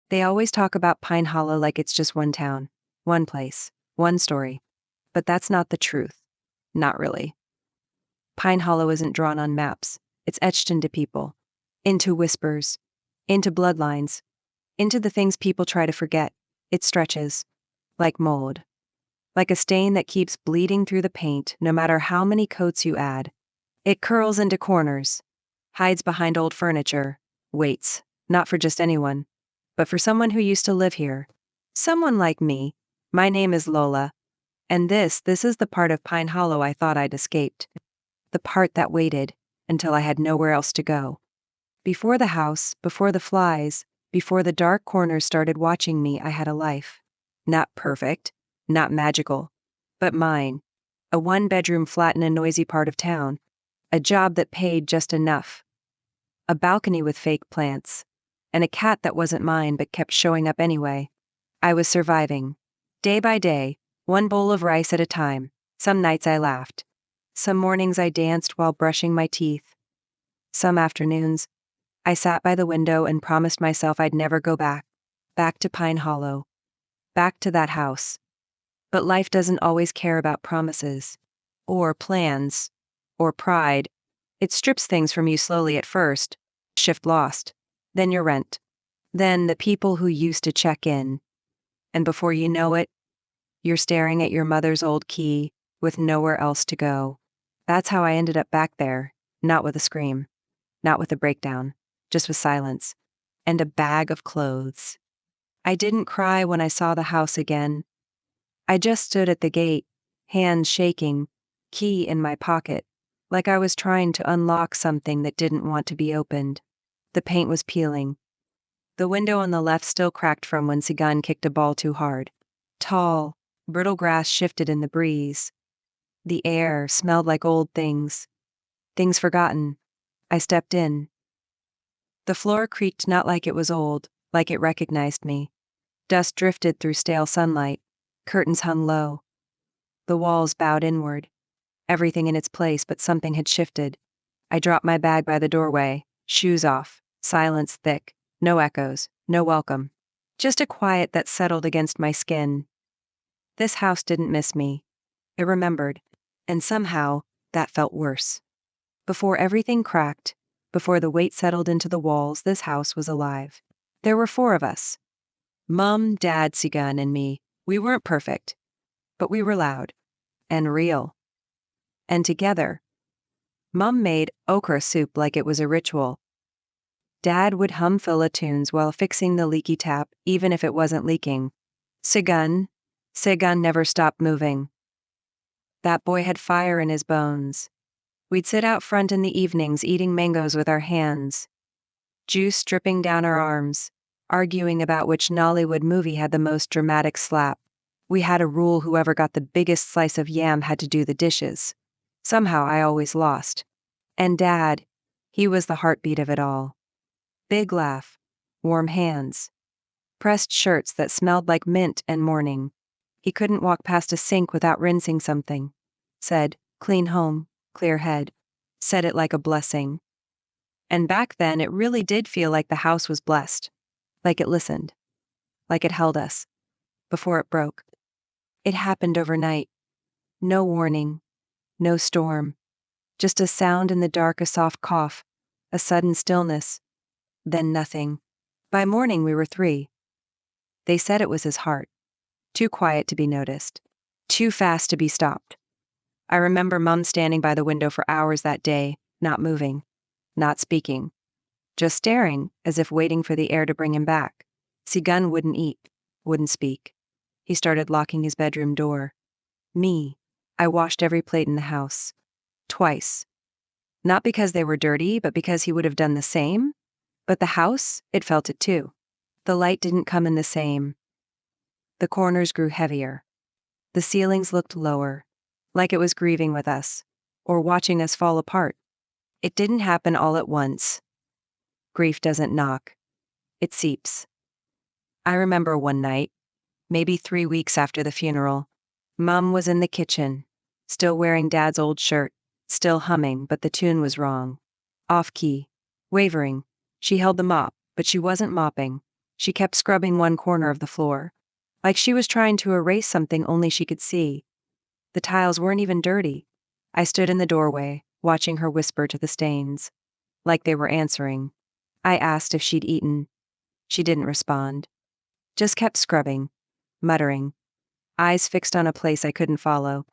They always talk about Pine Hollow like it's just one town, one place, one story. But that's not the truth. Not really. Pine Hollow isn't drawn on maps. It's etched into people, into whispers, into bloodlines, into the things people try to forget. It stretches, like mold, like a stain that keeps bleeding through the paint no matter how many coats you add. It curls into corners, hides behind old furniture, waits, not for just anyone, but for someone who used to live here. Someone like me. My name is Lola, and this is the part of Pine Hollow I thought I'd escaped. The part that waited until I had nowhere else to go. Before the house, before the flies, before the dark corners started watching me, I had a life. Not perfect, not magical, but mine. A one-bedroom flat in a noisy part of town. A job that paid just enough. A balcony with fake plants. And a cat that wasn't mine but kept showing up anyway. I was surviving. Day by day, one bowl of rice at a time. Some nights I laughed. Some mornings I danced while brushing my teeth. Some afternoons, I sat by the window and promised myself I'd never go back. Back to Pine Hollow. Back to that house. But life doesn't always care about promises. Or plans. Or pride. It strips things from you slowly at first. Shift lost. Then your rent. Then the people who used to check in. And before you know it, you're staring at your mother's old key with nowhere else to go. That's how I ended up back there, not with a scream, not with a breakdown, just with silence, and a bag of clothes. I didn't cry when I saw the house again. I just stood at the gate, hands shaking, key in my pocket, like I was trying to unlock something that didn't want to be opened. The paint was peeling. The window on the left still cracked from when Sigan kicked a ball too hard. Tall, brittle grass shifted in the breeze. The air smelled like old things. Things forgotten. I stepped in. The floor creaked not like it was old, like it recognized me. Dust drifted through stale sunlight. Curtains hung low. The walls bowed inward. Everything in its place, but something had shifted. I dropped my bag by the doorway, shoes off, silence thick, no echoes, no welcome. Just a quiet that settled against my skin. This house didn't miss me. It remembered. And somehow, that felt worse. Before everything cracked, before the weight settled into the walls, this house was alive. There were 4 of us. Mom, Dad, Sigan, and me. We weren't perfect, but we were loud. And real. And together. Mom made okra soup like it was a ritual. Dad would hum Fila tunes while fixing the leaky tap, even if it wasn't leaking. Sigan never stopped moving. That boy had fire in his bones. We'd sit out front in the evenings eating mangoes with our hands. Juice dripping down our arms, arguing about which Nollywood movie had the most dramatic slap. We had a rule: whoever got the biggest slice of yam had to do the dishes. Somehow I always lost. And Dad, he was the heartbeat of it all. Big laugh, warm hands, pressed shirts that smelled like mint and morning. He couldn't walk past a sink without rinsing something. Said, "Clean home, clear head." Said it like a blessing. And back then it really did feel like the house was blessed. Like it listened. Like it held us. Before it broke. It happened overnight. No warning. No storm. Just a sound in the dark, a soft cough. A sudden stillness. Then nothing. By morning we were 3. They said it was his heart. Too quiet to be noticed. Too fast to be stopped. I remember Mum standing by the window for hours that day, not moving, not speaking, just staring as if waiting for the air to bring him back. Sigan wouldn't eat, wouldn't speak. He started locking his bedroom door. Me, I washed every plate in the house. Twice. Not because they were dirty, but because he would have done the same. But the house, it felt it too. The light didn't come in the same. The corners grew heavier. The ceilings looked lower, like it was grieving with us, or watching us fall apart. It didn't happen all at once. Grief doesn't knock. It seeps. I remember one night, maybe 3 weeks after the funeral, Mum was in the kitchen, still wearing Dad's old shirt, still humming, but the tune was wrong. Off key. Wavering. She held the mop, but she wasn't mopping. She kept scrubbing one corner of the floor, like she was trying to erase something only she could see. The tiles weren't even dirty. I stood in the doorway, watching her whisper to the stains, like they were answering. I asked if she'd eaten. She didn't respond, just kept scrubbing, muttering, eyes fixed on a place I couldn't follow.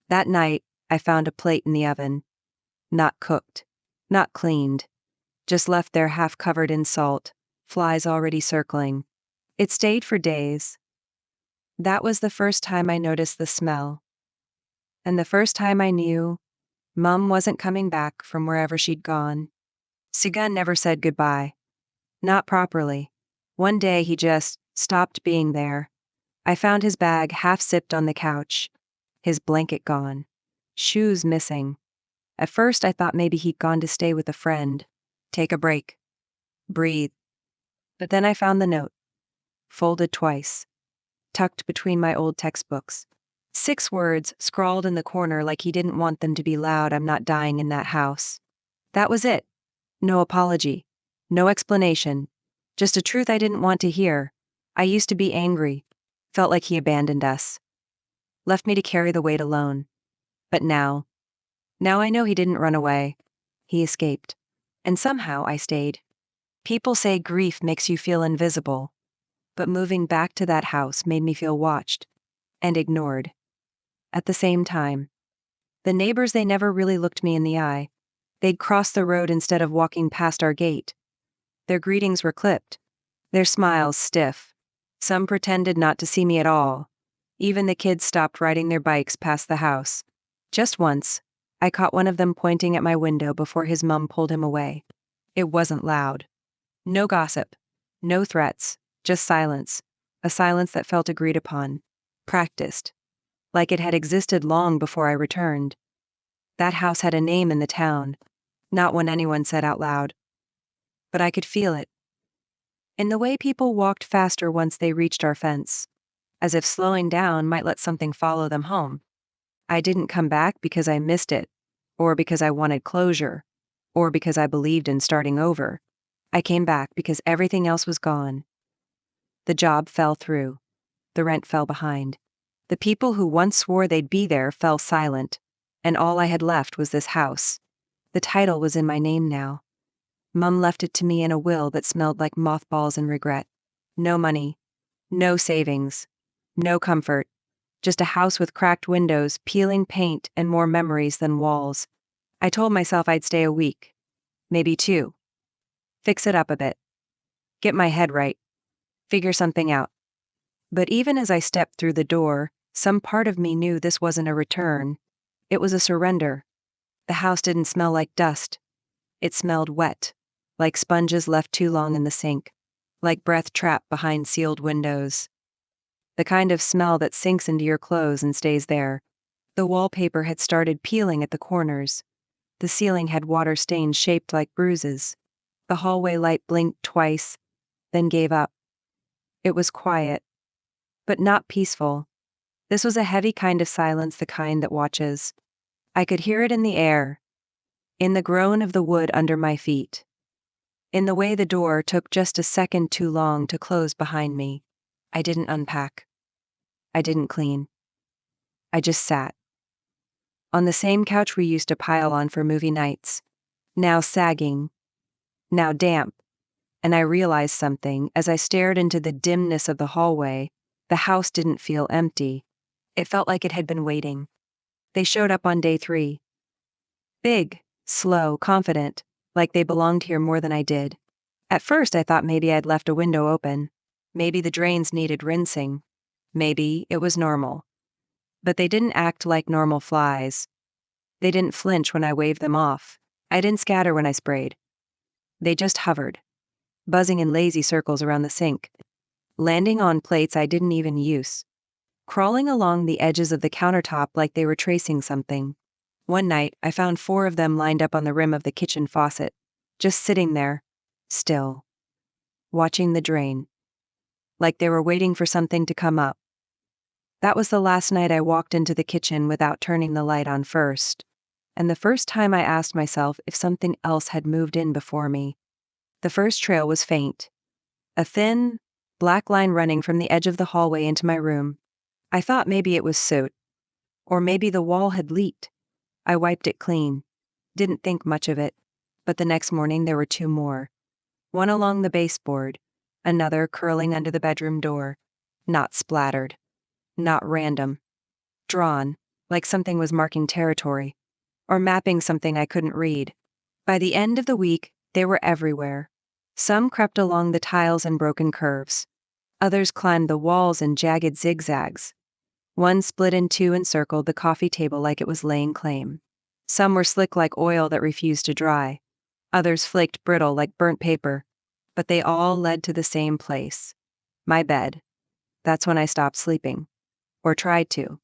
That night, I found a plate in the oven. Not cooked, not cleaned, just left there half covered in salt, flies already circling. It stayed for days. That was the first time I noticed the smell. And the first time I knew Mum wasn't coming back from wherever she'd gone. Sigun never said goodbye. Not properly. One day he just stopped being there. I found his bag half sipped on the couch. His blanket gone. Shoes missing. At first I thought maybe he'd gone to stay with a friend. Take a break. Breathe. But then I found the note. Folded twice. Tucked between my old textbooks. 6 words scrawled in the corner like he didn't want them to be loud. I'm not dying in that house. That was it. No apology. No explanation. Just a truth I didn't want to hear. I used to be angry. Felt like he abandoned us. Left me to carry the weight alone. But now I know he didn't run away. He escaped. And somehow I stayed. People say grief makes you feel invisible. But moving back to that house made me feel watched. And ignored. At the same time. The neighbors, they never really looked me in the eye. They'd cross the road instead of walking past our gate. Their greetings were clipped. Their smiles stiff. Some pretended not to see me at all. Even the kids stopped riding their bikes past the house. Just once, I caught one of them pointing at my window before his mum pulled him away. It wasn't loud. No gossip. No threats. Just silence. A silence that felt agreed upon. Practiced. Like it had existed long before I returned. That house had a name in the town. Not one anyone said out loud. But I could feel it. In the way people walked faster once they reached our fence. As if slowing down might let something follow them home. I didn't come back because I missed it, or because I wanted closure, or because I believed in starting over. I came back because everything else was gone. The job fell through. The rent fell behind. The people who once swore they'd be there fell silent, and all I had left was this house. The title was in my name now. Mum left it to me in a will that smelled like mothballs and regret. No money. No savings. No comfort. Just a house with cracked windows, peeling paint, and more memories than walls. I told myself I'd stay a week. Maybe 2. Fix it up a bit. Get my head right. Figure something out. But even as I stepped through the door, some part of me knew this wasn't a return. It was a surrender. The house didn't smell like dust. It smelled wet, like sponges left too long in the sink, like breath trapped behind sealed windows. The kind of smell that sinks into your clothes and stays there. The wallpaper had started peeling at the corners. The ceiling had water stains shaped like bruises. The hallway light blinked twice, then gave up. It was quiet, but not peaceful. This was a heavy kind of silence, the kind that watches. I could hear it in the air, in the groan of the wood under my feet, in the way the door took just a second too long to close behind me. I didn't unpack. I didn't clean. I just sat. On the same couch we used to pile on for movie nights. Now sagging. Now damp. And I realized something as I stared into the dimness of the hallway. The house didn't feel empty. It felt like it had been waiting. They showed up on day 3. Big, slow, confident, like they belonged here more than I did. At first I thought maybe I'd left a window open. Maybe the drains needed rinsing. Maybe it was normal. But they didn't act like normal flies. They didn't flinch when I waved them off. I didn't scatter when I sprayed. They just hovered, buzzing in lazy circles around the sink, landing on plates I didn't even use, crawling along the edges of the countertop like they were tracing something. One night, I found 4 of them lined up on the rim of the kitchen faucet, just sitting there, still, watching the drain, like they were waiting for something to come up. That was the last night I walked into the kitchen without turning the light on first, and the first time I asked myself if something else had moved in before me. The first trail was faint, a thin, black line running from the edge of the hallway into my room. I thought maybe it was soot. Or maybe the wall had leaked. I wiped it clean. Didn't think much of it. But the next morning there were 2 more. One along the baseboard, another curling under the bedroom door. Not splattered. Not random. Drawn, like something was marking territory. Or mapping something I couldn't read. By the end of the week, they were everywhere. Some crept along the tiles in broken curves. Others climbed the walls in jagged zigzags. One split in 2 and circled the coffee table like it was laying claim. Some were slick like oil that refused to dry. Others flaked brittle like burnt paper. But they all led to the same place. My bed. That's when I stopped sleeping. Or tried to.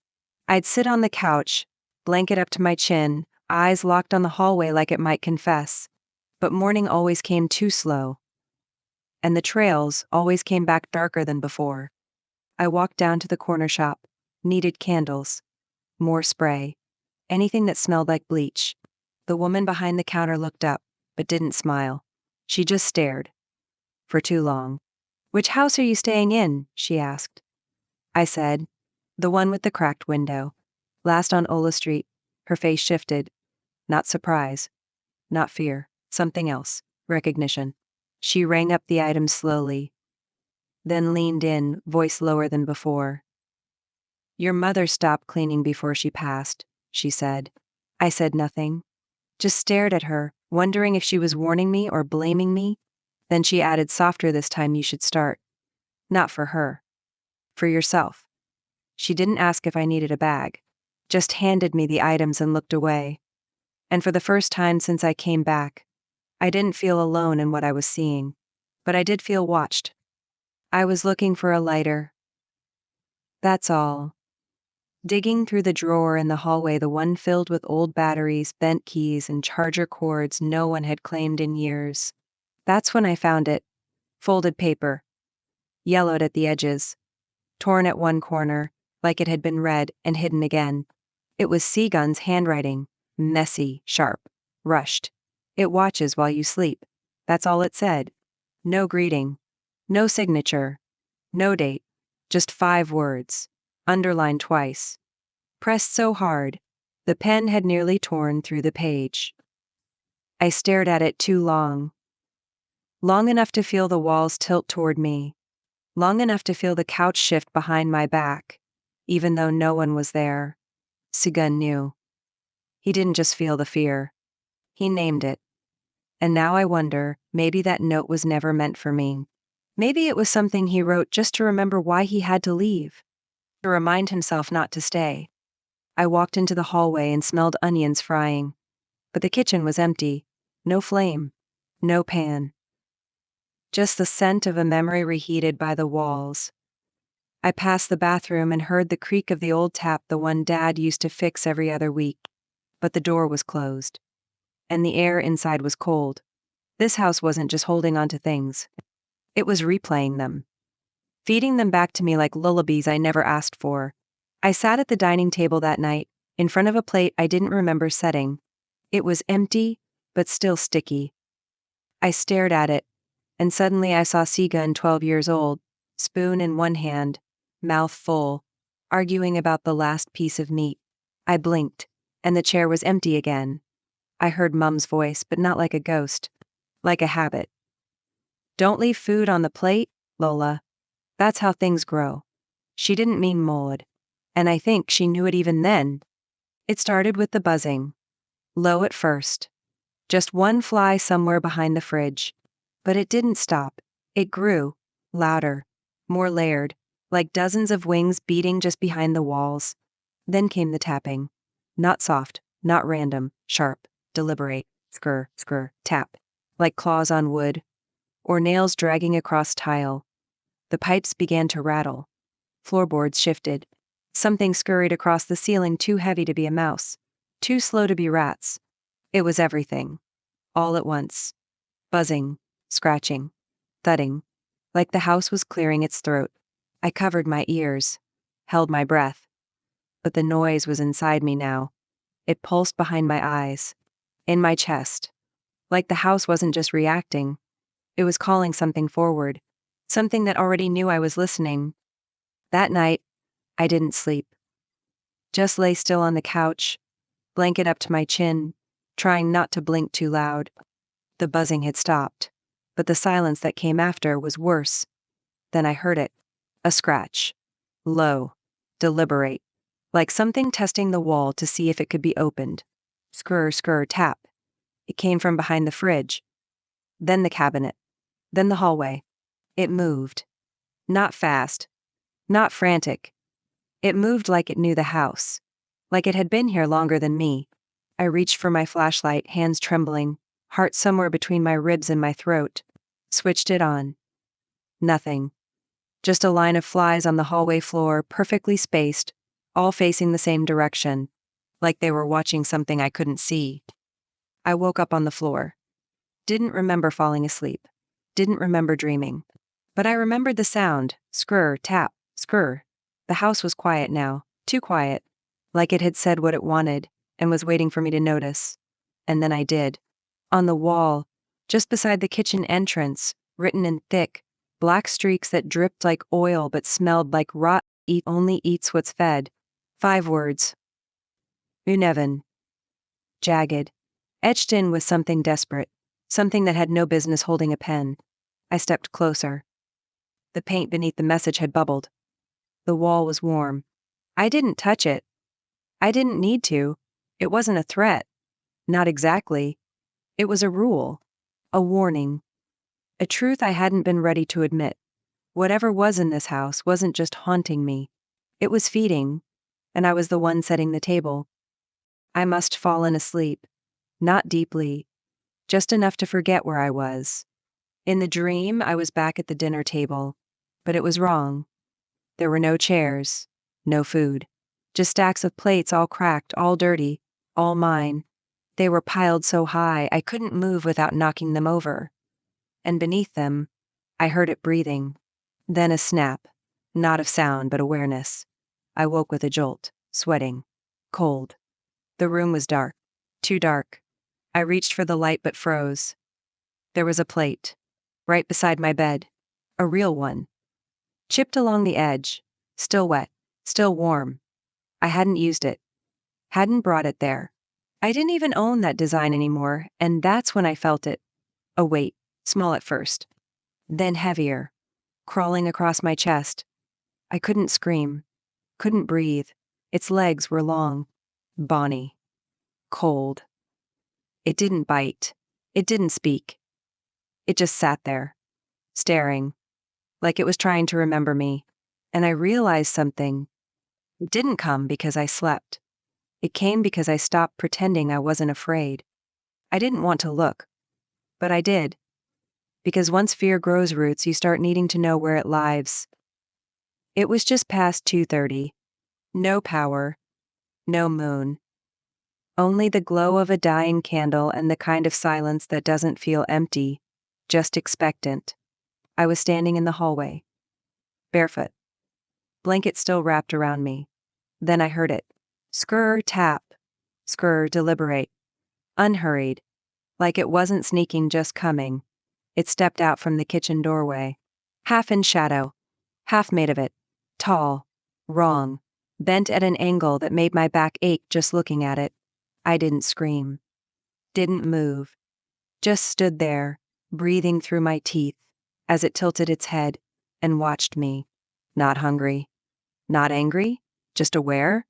I'd sit on the couch, blanket up to my chin, eyes locked on the hallway like it might confess. But morning always came too slow. And the trails always came back darker than before. I walked down to the corner shop, needed candles, more spray, anything that smelled like bleach. The woman behind the counter looked up, but didn't smile. She just stared. For too long. "Which house are you staying in?" she asked. I said, "The one with the cracked window. Last on Ola Street." Her face shifted. Not surprise. Not fear. Something else. Recognition. She rang up the items slowly. Then leaned in, voice lower than before. "Your mother stopped cleaning before she passed," she said. I said nothing. Just stared at her, wondering if she was warning me or blaming me. Then she added softer this time, "You should start. Not for her. For yourself." She didn't ask if I needed a bag. Just handed me the items and looked away. And for the first time since I came back, I didn't feel alone in what I was seeing. But I did feel watched. I was looking for a lighter. That's all. Digging through the drawer in the hallway, the one filled with old batteries, bent keys, and charger cords no one had claimed in years. That's when I found it. Folded paper. Yellowed at the edges. Torn at one corner, like it had been read and hidden again. It was Seagun's handwriting. Messy, sharp, rushed. "It watches while you sleep." That's all it said. No greeting. No signature. No date. Just 5 words. Underlined twice. Pressed so hard, the pen had nearly torn through the page. I stared at it too long. Long enough to feel the walls tilt toward me. Long enough to feel the couch shift behind my back, even though no one was there. Seagun knew. He didn't just feel the fear. He named it. And now I wonder, maybe that note was never meant for me. Maybe it was something he wrote just to remember why he had to leave. To remind himself not to stay. I walked into the hallway and smelled onions frying. But the kitchen was empty. No flame. No pan. Just the scent of a memory reheated by the walls. I passed the bathroom and heard the creak of the old tap, the one Dad used to fix every other week. But the door was closed. And the air inside was cold. This house wasn't just holding on to things. It was replaying them. Feeding them back to me like lullabies I never asked for. I sat at the dining table that night, in front of a plate I didn't remember setting. It was empty, but still sticky. I stared at it, and suddenly I saw Seagun, 12 years old, spoon in one hand, mouth full, arguing about the last piece of meat. I blinked, and the chair was empty again. I heard Mum's voice, but not like a ghost, like a habit. "Don't leave food on the plate, Lola. That's how things grow." She didn't mean mold, and I think she knew it even then. It started with the buzzing. Low at first. Just one fly somewhere behind the fridge. But it didn't stop. It grew. Louder. More layered. Like dozens of wings beating just behind the walls. Then came the tapping. Not soft. Not random. Sharp. Deliberate. Skr, skr, tap. Like claws on wood. Or nails dragging across tile. The pipes began to rattle. Floorboards shifted. Something scurried across the ceiling, too heavy to be a mouse. Too slow to be rats. It was everything. All at once. Buzzing. Scratching. Thudding. Like the house was clearing its throat. I covered my ears. Held my breath. But the noise was inside me now. It pulsed behind my eyes. In my chest. Like the house wasn't just reacting. It was calling something forward. something that already knew I was listening. That night, I didn't sleep. Just lay still on the couch, blanket up to my chin, trying not to blink too loud. The buzzing had stopped, but the silence that came after was worse. Then I heard it. A scratch. Low. Deliberate. Like something testing the wall to see if it could be opened. Skr, skr, tap. It came from behind the fridge. Then the cabinet. Then the hallway. It moved. Not fast. Not frantic. It moved like it knew the house. Like it had been here longer than me. I reached for my flashlight, hands trembling, heart somewhere between my ribs and my throat. Switched it on. Nothing. Just a line of flies on the hallway floor, perfectly spaced, all facing the same direction, like they were watching something I couldn't see. I woke up on the floor. Didn't remember falling asleep. Didn't remember dreaming. But I remembered the sound, skr, tap, skr. The house was quiet now, too quiet, like it had said what it wanted and was waiting for me to notice. And then I did. On the wall, just beside the kitchen entrance, written in thick, black streaks that dripped like oil but smelled like rot, eat only eats what's fed. 5 words. Uneven. Jagged. Etched in with something desperate. Something that had no business holding a pen. I stepped closer. The paint beneath the message had bubbled. The wall was warm. I didn't touch it. I didn't need to. It wasn't a threat. Not exactly. It was a rule. A warning. A truth I hadn't been ready to admit. Whatever was in this house wasn't just haunting me. It was feeding, and I was the one setting the table. I must fallen asleep. Not deeply. Just enough to forget where I was. In the dream, I was back at the dinner table. But it was wrong. There were no chairs. No food. Just stacks of plates all cracked, all dirty, all mine. They were piled so high I couldn't move without knocking them over. And beneath them, I heard it breathing. Then a snap. Not of sound, but awareness. I woke with a jolt, sweating. Cold. The room was dark. Too dark. I reached for the light but froze. There was a plate. Right beside my bed. A real one. Chipped along the edge. Still wet. Still warm. I hadn't used it. Hadn't brought it there. I didn't even own that design anymore, and that's when I felt it. A weight. Small at first. Then heavier. Crawling across my chest. I couldn't scream. Couldn't breathe. Its legs were long. Bony. Cold. It didn't bite. It didn't speak. It just sat there. Staring. Like it was trying to remember me. And I realized something. It didn't come because I slept. It came because I stopped pretending I wasn't afraid. I didn't want to look. But I did. Because once fear grows roots, you start needing to know where it lives. It was just past 2:30. No power. No moon. Only the glow of a dying candle and the kind of silence that doesn't feel empty, just expectant. I was standing in the hallway. Barefoot. Blanket still wrapped around me. Then I heard it. Skr, tap. Skr, deliberate. Unhurried. Like it wasn't sneaking, just coming. It stepped out from the kitchen doorway. Half in shadow. Half made of it. Tall. Wrong. Bent at an angle that made my back ache just looking at it. I didn't scream. Didn't move. Just stood there, breathing through my teeth, as it tilted its head and watched me. Not hungry. Not angry. Just aware.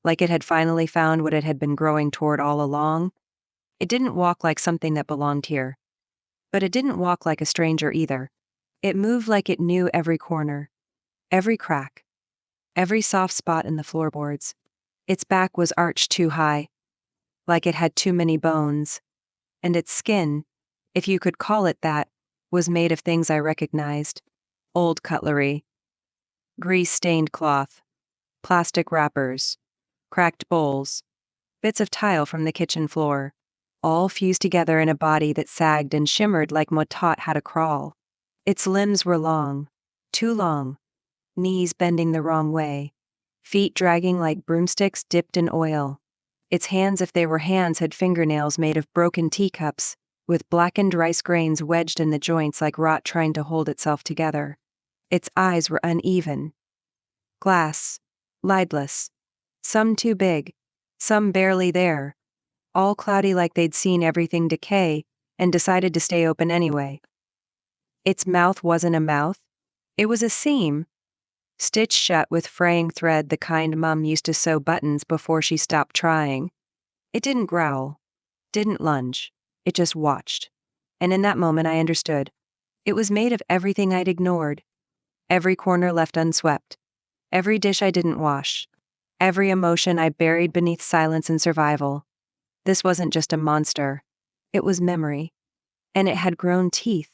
Like it had finally found what it had been growing toward all along. It didn't walk like something that belonged here. But it didn't walk like a stranger either. It moved like it knew every corner. Every crack. Every soft spot in the floorboards. Its back was arched too high. Like it had too many bones. And its skin, if you could call it that, was made of things I recognized. Old cutlery. Grease-stained cloth. Plastic wrappers. Cracked bowls. Bits of tile from the kitchen floor. All fused together in a body that sagged and shimmered like Motot had a crawl. Its limbs were long. Too long. Knees bending the wrong way. Feet dragging like broomsticks dipped in oil. Its hands, if they were hands, had fingernails made of broken teacups, with blackened rice grains wedged in the joints like rot trying to hold itself together. Its eyes were uneven. Glass. Lidless. Some too big. Some barely there. All cloudy like they'd seen everything decay and decided to stay open anyway. Its mouth wasn't a mouth. It was a seam, stitched shut with fraying thread, the kind Mum used to sew buttons before she stopped trying. It didn't growl, didn't lunge. It just watched. And in that moment I understood. It was made of everything I'd ignored. Every corner left unswept. Every dish I didn't wash. Every emotion I buried beneath silence and survival. This wasn't just a monster. It was memory. And it had grown teeth.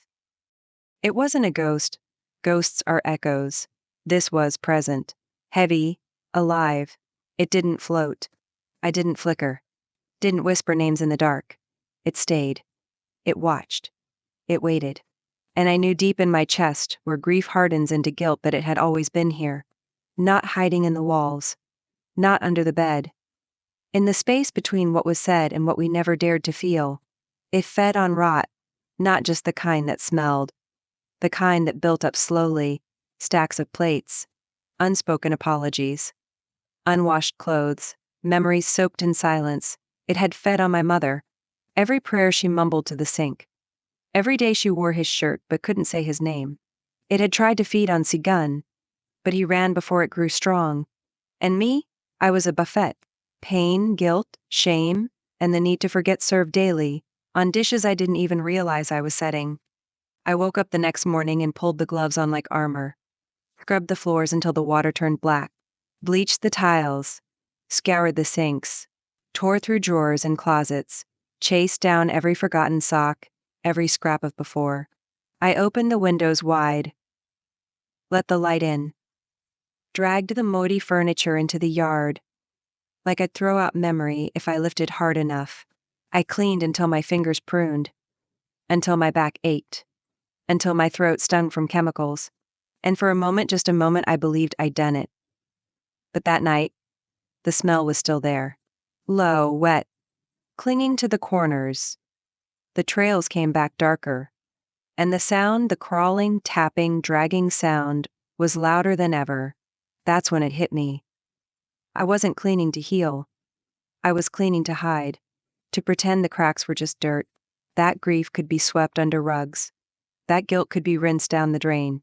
It wasn't a ghost. Ghosts are echoes. This was present. Heavy. Alive. It didn't float. I didn't flicker. Didn't whisper names in the dark. It stayed. It watched. It waited. And I knew deep in my chest, where grief hardens into guilt, that it had always been here. Not hiding in the walls. Not under the bed. In the space between what was said and what we never dared to feel. It fed on rot. Not just the kind that smelled. The kind that built up slowly. Stacks of plates. Unspoken apologies. Unwashed clothes. Memories soaked in silence. It had fed on my mother. Every prayer she mumbled to the sink. Every day she wore his shirt but couldn't say his name. It had tried to feed on Sigun, but he ran before it grew strong. And me? I was a buffet. Pain, guilt, shame, and the need to forget served daily, on dishes I didn't even realize I was setting. I woke up the next morning and pulled the gloves on like armor. Scrubbed the floors until the water turned black. Bleached the tiles. Scoured the sinks. Tore through drawers and closets. Chased down every forgotten sock, every scrap of before. I opened the windows wide. Let the light in. Dragged the moody furniture into the yard. Like I'd throw out memory if I lifted hard enough. I cleaned until my fingers pruned. Until my back ached. Until my throat stung from chemicals. And for a moment, just a moment, I believed I'd done it. But that night, the smell was still there. Low, wet, clinging to the corners. The trails came back darker. And the sound, the crawling, tapping, dragging sound, was louder than ever. That's when it hit me. I wasn't cleaning to heal. I was cleaning to hide. To pretend the cracks were just dirt. That grief could be swept under rugs. That guilt could be rinsed down the drain.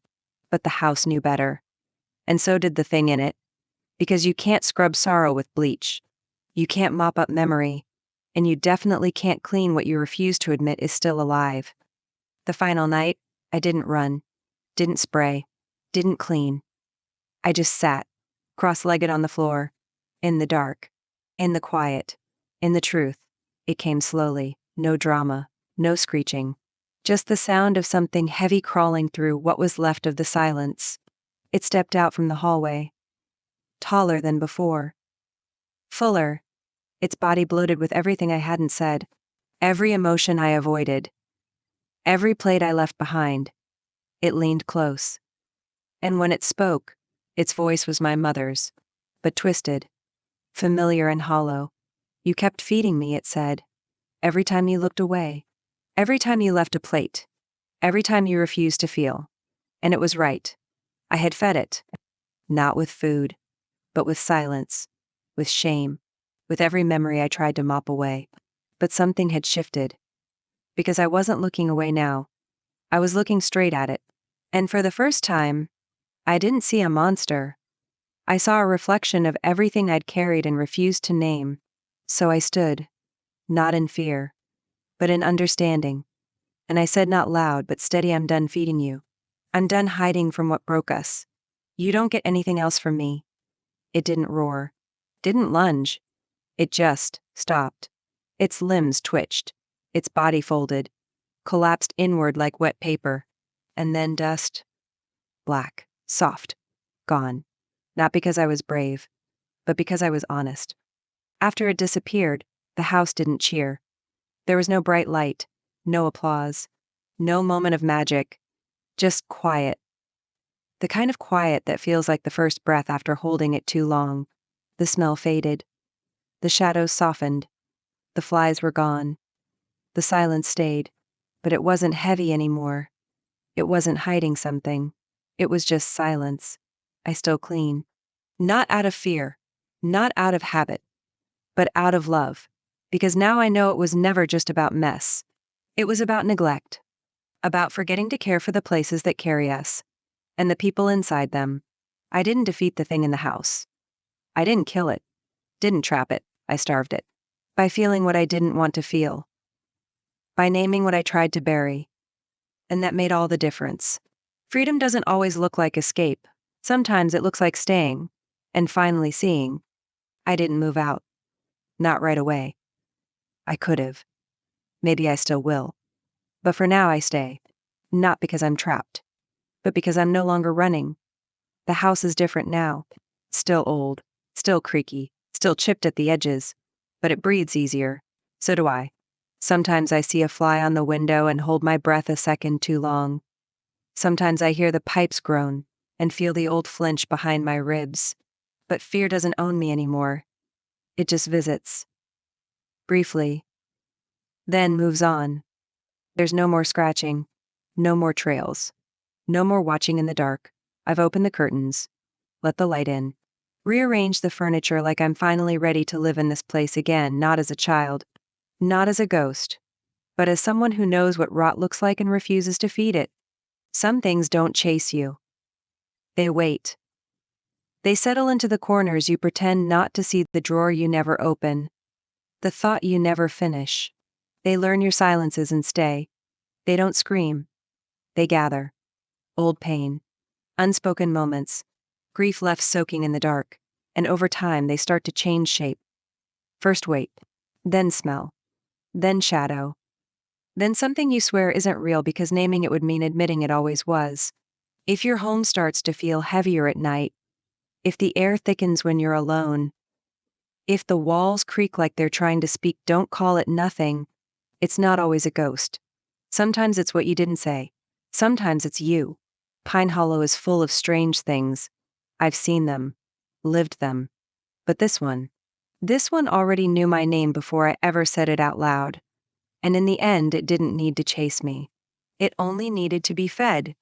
But the house knew better. And so did the thing in it. Because you can't scrub sorrow with bleach. You can't mop up memory. And you definitely can't clean what you refuse to admit is still alive. The final night, I didn't run. Didn't spray. Didn't clean. I just sat, cross-legged on the floor. In the dark. In the quiet. In the truth. It came slowly. No drama. No screeching. Just the sound of something heavy crawling through what was left of the silence. It stepped out from the hallway. Taller than before. Fuller. Its body bloated with everything I hadn't said. Every emotion I avoided. Every plate I left behind. It leaned close. And when it spoke, its voice was my mother's, but twisted. Familiar and hollow. You kept feeding me, it said. Every time you looked away. Every time you left a plate. Every time you refused to feel. And it was right. I had fed it. Not with food, but with silence. With shame. With every memory I tried to mop away. But something had shifted. Because I wasn't looking away now. I was looking straight at it. And for the first time, I didn't see a monster. I saw a reflection of everything I'd carried and refused to name. So I stood. Not in fear, but in understanding. And I said not loud but steady, I'm done feeding you. I'm done hiding from what broke us. You don't get anything else from me. It didn't roar. Didn't lunge. It just stopped. Its limbs twitched. Its body folded. Collapsed inward like wet paper. And then dust. Black. Soft. Gone. Not because I was brave, but because I was honest. After it disappeared, the house didn't cheer. There was no bright light, no applause, no moment of magic, just quiet. The kind of quiet that feels like the first breath after holding it too long. The smell faded. The shadows softened. The flies were gone. The silence stayed. But it wasn't heavy anymore. It wasn't hiding something. It was just silence. I still clean. Not out of fear, not out of habit, but out of love. Because now I know it was never just about mess. It was about neglect. About forgetting to care for the places that carry us. And the people inside them. I didn't defeat the thing in the house. I didn't kill it. Didn't trap it. I starved it. By feeling what I didn't want to feel. By naming what I tried to bury. And that made all the difference. Freedom doesn't always look like escape. Sometimes it looks like staying. And finally seeing. I didn't move out. Not right away. I could have. Maybe I still will. But for now I stay. Not because I'm trapped. But because I'm no longer running. The house is different now. Still old. Still creaky. Still chipped at the edges. But it breathes easier. So do I. Sometimes I see a fly on the window and hold my breath a second too long. Sometimes I hear the pipes groan and feel the old flinch behind my ribs. But fear doesn't own me anymore. It just visits. Briefly. Then moves on. There's no more scratching. No more trails. No more watching in the dark. I've opened the curtains. Let the light in. Rearrange the furniture like I'm finally ready to live in this place again, not as a child. Not as a ghost. But as someone who knows what rot looks like and refuses to feed it. Some things don't chase you. They wait. They settle into the corners you pretend not to see, the drawer you never open. The thought you never finish. They learn your silences and stay. They don't scream. They gather. Old pain. Unspoken moments. Grief left soaking in the dark. And over time they start to change shape. First weight. Then smell. Then shadow. Then something you swear isn't real because naming it would mean admitting it always was. If your home starts to feel heavier at night. If the air thickens when you're alone. If the walls creak like they're trying to speak, don't call it nothing. It's not always a ghost. Sometimes it's what you didn't say. Sometimes it's you. Pine Hollow is full of strange things. I've seen them. Lived them. But this one already knew my name before I ever said it out loud. And in the end, it didn't need to chase me. It only needed to be fed.